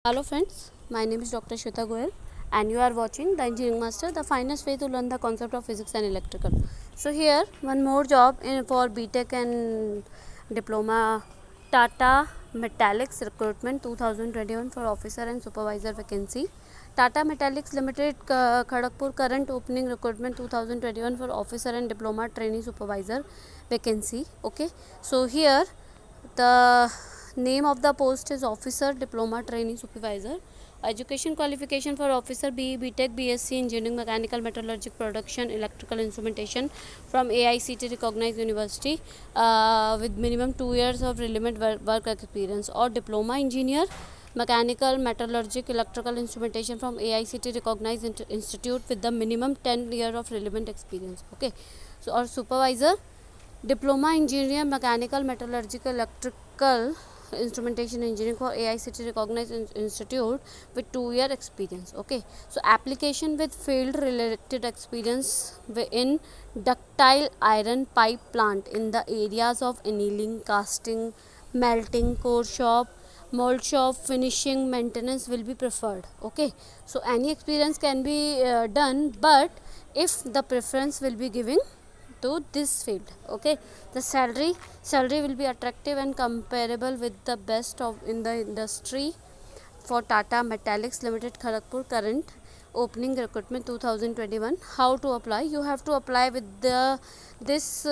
Hello friends, my name is Dr. Shweta Goyal and you are watching the Engineering Master, the finest way to learn the concept of physics and electrical. So here one more job for BTech and Diploma. Tata Metallics recruitment 2021 for officer and supervisor vacancy. Tata Metallics Limited Kharagpur current opening recruitment 2021 for officer and diploma trainee supervisor vacancy. Okay, so here the name of the post is officer diploma trainee supervisor. Education qualification for officer: BE, BTech, BSc Engineering, Mechanical, Metallurgic, Production, Electrical Instrumentation from AICT recognized university with minimum 2 years of relevant work experience, or diploma engineer Mechanical, Metallurgic, Electrical Instrumentation from AICT recognized institute with the minimum 10 year of relevant experience. Okay, so or supervisor diploma engineer Mechanical, Metallurgical, Electrical Instrumentation Engineering for AICT recognized institute with 2 year experience. Okay, so application with field related experience in ductile iron pipe plant in the areas of annealing, casting, melting, core shop, mold shop, finishing, maintenance will be preferred. Okay, so any experience can be done, but if the preference will be giving to this field. Okay, the salary will be attractive and comparable with the best of in the industry. For Tata Metallics Limited Kharagpur current opening recruitment 2021. How to apply? You have to apply with this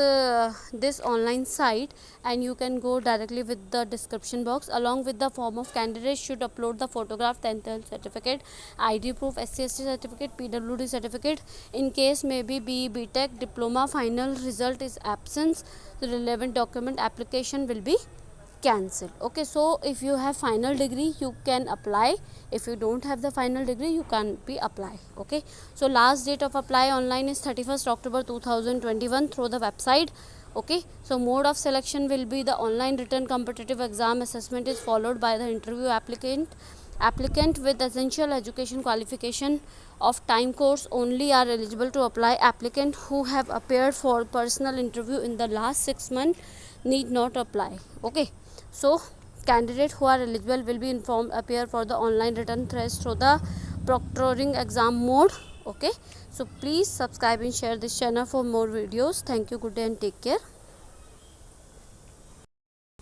online site, and you can go directly with the description box. Along with the form of candidates should upload the photograph, 10th certificate, ID proof, SC/ST certificate, PWD certificate. In case maybe BE, BTech, diploma final result is absence, the relevant document application will be cancel. Okay, so if you have final degree you can apply. If you don't have the final degree you can't be apply. Okay, so last date of apply online is 31st October 2021 through the website. Okay, so mode of selection will be the online written competitive exam assessment is followed by the interview. Applicant with essential education qualification of time course only are eligible to apply. Applicant who have appeared for personal interview in the last 6 months need not apply. Okay, so candidates who are eligible will be informed appear for the online written test through the proctoring exam mode. Okay, so please subscribe and share this channel for more videos. Thank you, good day and take care.